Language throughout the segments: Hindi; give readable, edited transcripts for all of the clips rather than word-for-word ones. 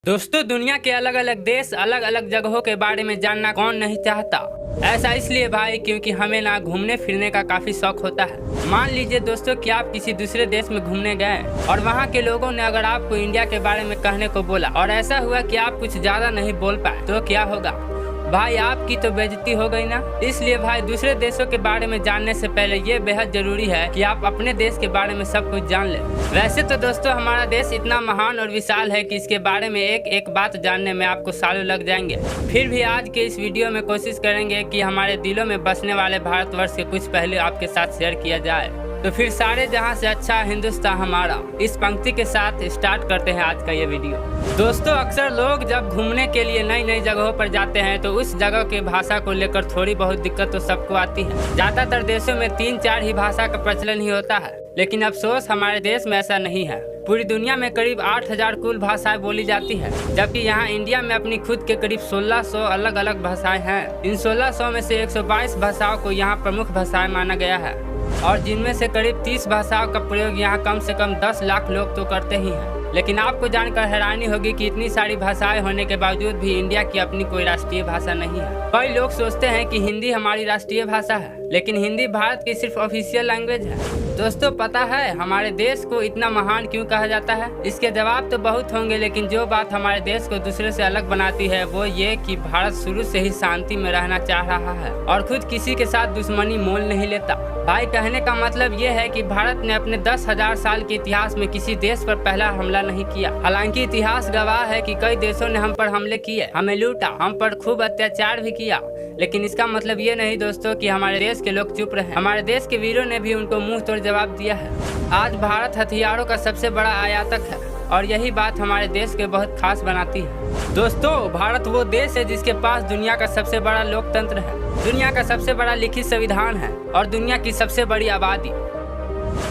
दोस्तों, दुनिया के अलग अलग देश अलग अलग जगहों के बारे में जानना कौन नहीं चाहता। ऐसा इसलिए भाई क्योंकि हमें ना घूमने फिरने का काफी शौक होता है। मान लीजिए दोस्तों कि आप किसी दूसरे देश में घूमने गए और वहाँ के लोगों ने अगर आपको इंडिया के बारे में कहने को बोला और ऐसा हुआ कि आप कुछ ज्यादा नहीं बोल पाए तो क्या होगा भाई? आपकी तो बेइज्जती हो गई ना। इसलिए भाई दूसरे देशों के बारे में जानने से पहले ये बेहद जरूरी है कि आप अपने देश के बारे में सब कुछ जान लें। वैसे तो दोस्तों हमारा देश इतना महान और विशाल है कि इसके बारे में एक एक बात जानने में आपको सालों लग जाएंगे। फिर भी आज के इस वीडियो में कोशिश करेंगे कि हमारे दिलों में बसने वाले भारतवर्ष के कुछ पहलू आपके साथ शेयर किया जाए। तो फिर सारे जहां से अच्छा हिंदुस्तान हमारा, इस पंक्ति के साथ स्टार्ट करते हैं आज का ये वीडियो। दोस्तों, अक्सर लोग जब घूमने के लिए नई नई जगहों पर जाते हैं तो उस जगह की भाषा को लेकर थोड़ी बहुत दिक्कत तो सबको आती है। ज्यादातर देशों में 3-4 ही भाषा का प्रचलन ही होता है, लेकिन अफसोस हमारे देश में ऐसा नहीं है। पूरी दुनिया में करीब 8000 कुल भाषाएं बोली जाती है, जबकि यहाँ इंडिया में अपनी खुद के करीब 1600 अलग अलग भाषाएं हैं। इन 1600 में से 122 भाषाओं को यहाँ प्रमुख भाषाएं माना गया है और जिनमें से करीब 30 भाषाओं का प्रयोग यहाँ कम से कम 10 लाख लोग तो करते ही हैं। लेकिन आपको जानकर हैरानी होगी कि इतनी सारी भाषाएं होने के बावजूद भी इंडिया की अपनी कोई राष्ट्रीय भाषा नहीं है। कई लोग सोचते हैं कि हिंदी हमारी राष्ट्रीय भाषा है, लेकिन हिंदी भारत की सिर्फ ऑफिशियल लैंग्वेज है। दोस्तों, पता है हमारे देश को इतना महान क्यों कहा जाता है? इसके जवाब तो बहुत होंगे, लेकिन जो बात हमारे देश को दूसरे से अलग बनाती है वो ये कि भारत शुरू से ही शांति में रहना चाह रहा है और खुद किसी के साथ दुश्मनी मोल नहीं लेता। भाई, कहने का मतलब ये है कि भारत ने अपने 10,000 साल के इतिहास में किसी देश पर पहला हमला नहीं किया। हालांकि इतिहास गवाह है कि कई देशों ने हम पर हमले किए, हमें लूटा, हम पर खूब अत्याचार भी किया, लेकिन इसका मतलब ये नहीं दोस्तों कि हमारे देश के लोग चुप रहे। हमारे देश के वीरों ने भी उनको मुंह तोड़ जवाब दिया है। आज भारत हथियारों का सबसे बड़ा आयातक है और यही बात हमारे देश के बहुत खास बनाती है। दोस्तों, भारत वो देश है जिसके पास दुनिया का सबसे बड़ा लोकतंत्र है, दुनिया का सबसे बड़ा लिखित संविधान है और दुनिया की सबसे बड़ी आबादी।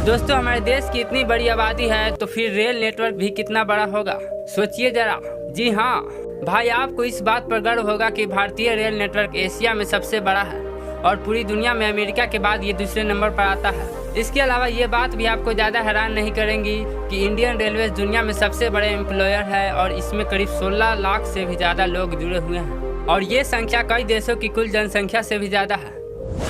दोस्तों, हमारे देश की इतनी बड़ी आबादी है तो फिर रेल नेटवर्क भी कितना बड़ा होगा, सोचिए जरा। जी हाँ भाई, आपको इस बात पर गर्व होगा कि भारतीय रेल नेटवर्क एशिया में सबसे बड़ा है और पूरी दुनिया में अमेरिका के बाद ये दूसरे नंबर पर आता है। इसके अलावा ये बात भी आपको ज़्यादा हैरान नहीं करेंगी कि इंडियन रेलवे दुनिया में सबसे बड़े एम्प्लॉयर है और इसमें करीब 16 लाख से भी ज़्यादा लोग जुड़े हुए हैं और ये संख्या कई देशों की कुल जनसंख्या से भी ज़्यादा है।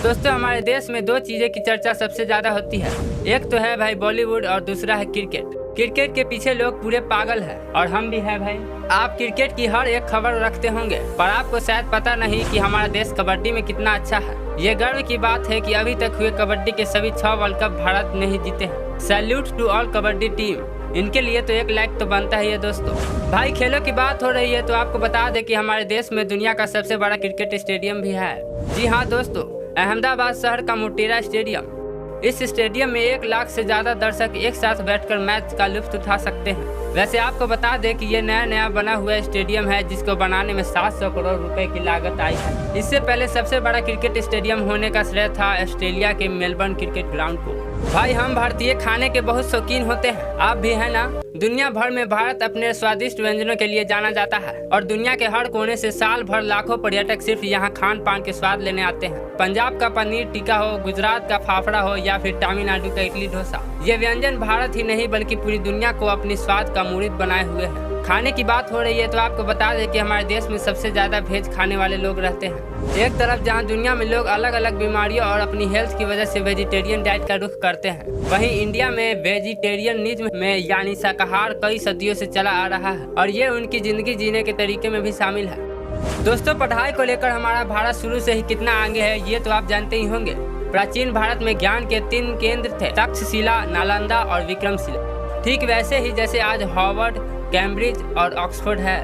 दोस्तों, हमारे देश में 2 चीज़ें की चर्चा सबसे ज़्यादा होती है। एक तो है भाई बॉलीवुड और दूसरा है क्रिकेट। क्रिकेट के पीछे लोग पूरे पागल हैं और हम भी हैं भाई। आप क्रिकेट की हर एक खबर रखते होंगे, पर आपको शायद पता नहीं कि हमारा देश कबड्डी में कितना अच्छा है। ये गर्व की बात है कि अभी तक हुए कबड्डी के सभी 6 वर्ल्ड कप भारत ने ही जीते हैं। Salute to all kabaddi team. इनके लिए तो 1 लाइक तो बनता ही है। दोस्तों, भाई खेलों की बात हो रही है तो आपको बता दें कि हमारे देश में दुनिया का सबसे बड़ा क्रिकेट स्टेडियम भी है। जी हाँ दोस्तों, अहमदाबाद शहर का मोटेरा स्टेडियम। इस स्टेडियम में 1 लाख से ज्यादा दर्शक एक साथ बैठकर मैच का लुत्फ उठा सकते हैं। वैसे आपको बता दें कि ये नया बना हुआ स्टेडियम है जिसको बनाने में 700 करोड़ रुपए की लागत आई है। इससे पहले सबसे बड़ा क्रिकेट स्टेडियम होने का श्रेय था ऑस्ट्रेलिया के मेलबर्न क्रिकेट ग्राउंड को। भाई, हम भारतीय खाने के बहुत शौकीन होते हैं, आप भी है ना। दुनिया भर में भारत अपने स्वादिष्ट व्यंजनों के लिए जाना जाता है और दुनिया के हर कोने से साल भर लाखों पर्यटक सिर्फ यहाँ खान पान के स्वाद लेने आते हैं। पंजाब का पनीर टिक्का हो, गुजरात का फाफड़ा हो या फिर तमिलनाडु का इडली डोसा, ये व्यंजन भारत ही नहीं बल्कि पूरी दुनिया को अपनी स्वाद का मूर्त बनाए हुए हैं। खाने की बात हो रही है तो आपको बता दें कि हमारे देश में सबसे ज्यादा वेज खाने वाले लोग रहते हैं। एक तरफ जहां दुनिया में लोग अलग अलग बीमारियों और अपनी हेल्थ की वजह से वेजिटेरियन डाइट का रुख करते हैं, वहीं इंडिया में वेजिटेरियनिज्म में यानी शाकाहार कई सदियों से चला आ रहा है और ये उनकी जिंदगी जीने के तरीके में भी शामिल है। दोस्तों, पढ़ाई को लेकर हमारा भारत शुरू से ही कितना आगे है ये तो आप जानते ही होंगे। प्राचीन भारत में ज्ञान के 3 केंद्र थे, तक्षशिला, नालंदा और विक्रमशिला। ठीक वैसे ही जैसे आज हार्वर्ड, कैम्ब्रिज और ऑक्सफोर्ड है।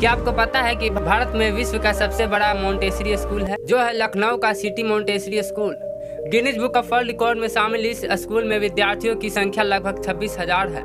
क्या आपको पता है कि भारत में विश्व का सबसे बड़ा मोंटेसरी स्कूल है जो है लखनऊ का city Montessori school. Guinness book of world record में शामिल इस स्कूल में विद्यार्थियों की संख्या लगभग 26,000 है।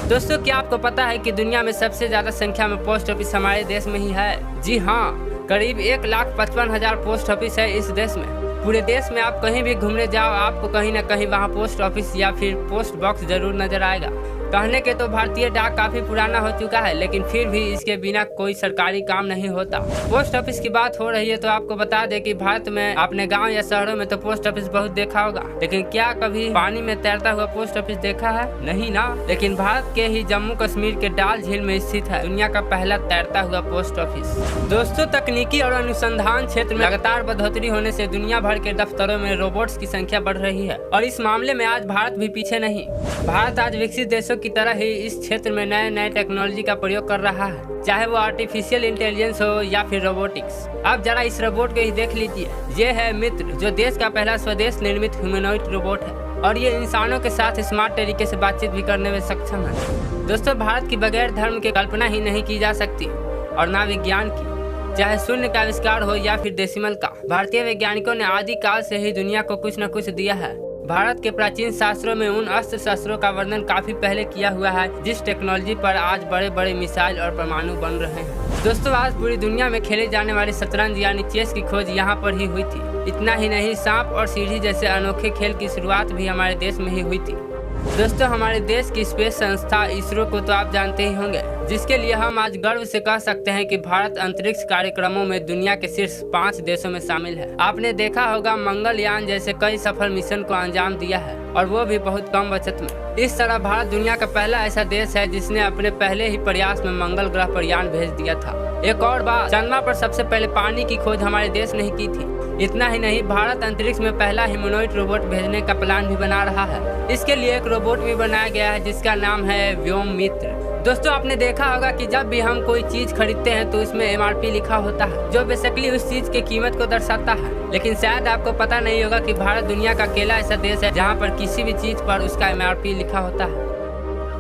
दोस्तों, क्या आपको पता है कि दुनिया में सबसे ज्यादा संख्या में पोस्ट ऑफिस हमारे देश में ही है? जी हाँ, करीब 1,55,000 पोस्ट ऑफिस है इस देश में। पूरे देश में आप कहीं भी घूमने जाओ, आपको कहीं ना कहीं वहाँ पोस्ट ऑफिस या फिर पोस्ट बॉक्स जरूर नजर आएगा। कहने के तो भारतीय डाक काफी पुराना हो चुका है, लेकिन फिर भी इसके बिना कोई सरकारी काम नहीं होता। पोस्ट ऑफिस की बात हो रही है तो आपको बता दें कि भारत में अपने गांव या शहरों में तो पोस्ट ऑफिस बहुत देखा होगा, लेकिन क्या कभी पानी में तैरता हुआ पोस्ट ऑफिस देखा है? नहीं ना। लेकिन भारत के ही जम्मू कश्मीर के डाल झील में स्थित है दुनिया का पहला तैरता हुआ पोस्ट ऑफिस। दोस्तों, तकनीकी और अनुसंधान क्षेत्र में लगातार बढ़ोतरी होने से दुनिया भर के दफ्तरों में रोबोट्स की संख्या बढ़ रही है और इस मामले में आज भारत भी पीछे नहीं। भारत आज विकसित देशों की तरह ही इस क्षेत्र में नए नए टेक्नोलॉजी का प्रयोग कर रहा है, चाहे वो आर्टिफिशियल इंटेलिजेंस हो या फिर रोबोटिक्स। अब जरा इस रोबोट को ही देख लीजिए। ये है मित्र, जो देश का पहला स्वदेश निर्मित ह्यूमनॉइड रोबोट है और ये इंसानों के साथ स्मार्ट तरीके से बातचीत भी करने में सक्षम है। दोस्तों, भारत की बगैर धर्म की कल्पना ही नहीं की जा सकती और ना विज्ञान की, चाहे शून्य का आविष्कार हो या फिर डेसिमल का। भारतीय वैज्ञानिकों ने आदिकाल से ही दुनिया को कुछ न कुछ दिया है। भारत के प्राचीन शास्त्रों में उन अस्त्र शस्त्रों का वर्णन काफी पहले किया हुआ है जिस टेक्नोलॉजी पर आज बड़े बड़े मिसाइल और परमाणु बन रहे हैं। दोस्तों, आज पूरी दुनिया में खेले जाने वाले शतरंज यानी चेस की खोज यहाँ पर ही हुई थी। इतना ही नहीं, सांप और सीढ़ी जैसे अनोखे खेल की शुरुआत भी हमारे देश में ही हुई थी। दोस्तों, हमारे देश की स्पेस संस्था इसरो को तो आप जानते ही होंगे, जिसके लिए हम आज गर्व से कह सकते हैं कि भारत अंतरिक्ष कार्यक्रमों में दुनिया के शीर्ष 5 देशों में शामिल है। आपने देखा होगा मंगलयान जैसे कई सफल मिशन को अंजाम दिया है और वो भी बहुत कम बचत में। इस तरह भारत दुनिया का पहला ऐसा देश है जिसने अपने पहले ही प्रयास में मंगल ग्रह पर यान भेज दिया था। एक और बात, चंद्रमा पर सबसे पहले पानी की खोज हमारे देश ने ही की थी। इतना ही नहीं, भारत अंतरिक्ष में पहला ह्यूमनॉइड रोबोट भेजने का प्लान भी बना रहा है। इसके लिए एक रोबोट भी बनाया गया है जिसका नाम है व्योम मित्र। दोस्तों, आपने देखा होगा कि जब भी हम कोई चीज खरीदते हैं तो उसमें MRP लिखा होता है, जो बेसिकली उस चीज की कीमत को दर्शाता है। लेकिन शायद आपको पता नहीं होगा कि भारत दुनिया का अकेला ऐसा देश है जहाँ पर किसी भी चीज पर उसका MRP लिखा होता है।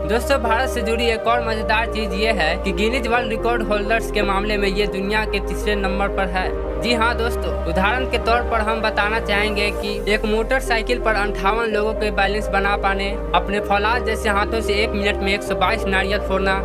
दोस्तों, भारत से जुड़ी एक और मजेदार चीज ये है कि गिनीज वर्ल्ड रिकॉर्ड होल्डर्स के मामले में ये दुनिया के तीसरे नंबर पर है। जी हाँ दोस्तों, उदाहरण के तौर पर हम बताना चाहेंगे कि एक मोटरसाइकिल पर 58 लोगों के बैलेंस बना पाने, अपने फौलाद जैसे हाथों से 1 मिनट में 122 नारियल फोड़ना,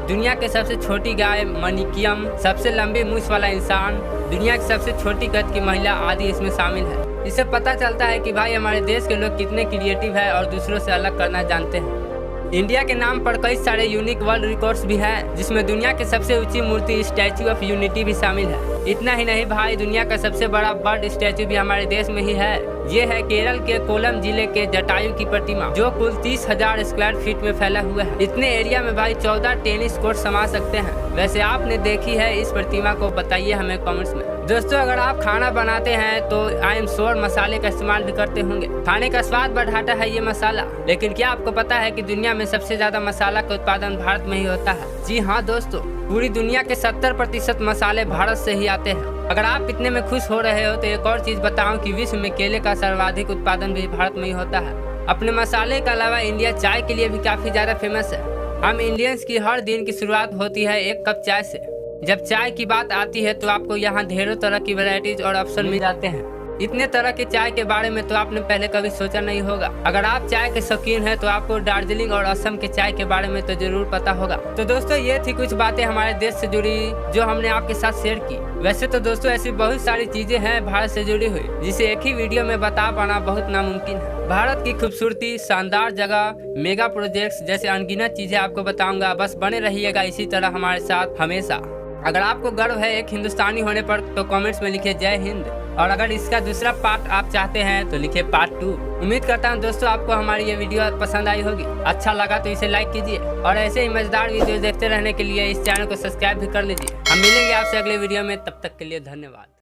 दुनिया की सबसे छोटी गाय मणिकियम, सबसे लंबी मूछ वाला इंसान, दुनिया की सबसे छोटी कद की महिला आदि इसमें शामिल है। इससे पता चलता है कि भाई हमारे देश के लोग कितने क्रिएटिव है और दूसरों से अलग करना जानते हैं। इंडिया के नाम पर कई सारे यूनिक वर्ल्ड रिकॉर्ड्स भी हैं, जिसमें दुनिया की सबसे ऊंची मूर्ति स्टैच्यू ऑफ यूनिटी भी शामिल है। इतना ही नहीं भाई, दुनिया का सबसे बड़ा बर्ड स्टैच्यू भी हमारे देश में ही है। ये है केरल के कोलम जिले के जटायु की प्रतिमा, जो कुल 30,000 स्क्वायर फीट में फैला हुआ है। इतने एरिया में भाई 14 टेनिस कोर्ट समा सकते हैं। वैसे आपने देखी है इस प्रतिमा को? बताइए हमें कमेंट्स में। दोस्तों, अगर आप खाना बनाते हैं तो आई एम श्योर मसाले का इस्तेमाल भी करते होंगे। खाने का स्वाद बढ़ाता है ये मसाला, लेकिन क्या आपको पता है कि दुनिया में सबसे ज्यादा मसाला का उत्पादन भारत में ही होता है? जी हाँ दोस्तों, पूरी दुनिया के 70% मसाले भारत से ही आते हैं। अगर आप इतने में खुश हो रहे हो तो एक और चीज बताऊं कि विश्व में केले का सर्वाधिक उत्पादन भी भारत में ही होता है। अपने मसाले के अलावा इंडिया चाय के लिए भी काफी ज्यादा फेमस है। हम इंडियंस की हर दिन की शुरुआत होती है 1 कप चाय से। जब चाय की बात आती है तो आपको यहाँ ढेरों तरह की वैरायटीज और ऑप्शन मिल जाते हैं। इतने तरह के चाय के बारे में तो आपने पहले कभी सोचा नहीं होगा। अगर आप चाय के शौकीन हैं तो आपको दार्जिलिंग और असम के चाय के बारे में तो जरूर पता होगा। तो दोस्तों, ये थी कुछ बातें हमारे देश से जुड़ी जो हमने आपके साथ शेयर की। वैसे तो दोस्तों ऐसी बहुत सारी चीजें हैं भारत से जुड़ी हुई, जिसे एक ही वीडियो में बता पाना बहुत नामुमकिन है। भारत की खूबसूरती, शानदार जगह, मेगा प्रोजेक्ट्स जैसे अनगिनत चीजें आपको बताऊंगा। बस बने रहिएगा इसी तरह हमारे साथ हमेशा। अगर आपको गर्व है एक हिंदुस्तानी होने पर तो कमेंट्स में लिखिए जय हिंद, और अगर इसका दूसरा पार्ट आप चाहते हैं तो लिखिए पार्ट 2। उम्मीद करता हूं दोस्तों आपको हमारी ये वीडियो पसंद आई होगी। अच्छा लगा तो इसे लाइक कीजिए और ऐसे ही मजेदार वीडियो देखते रहने के लिए इस चैनल को सब्सक्राइब भी कर लीजिए। हम मिलेंगे आपसे अगले वीडियो में, तब तक के लिए धन्यवाद।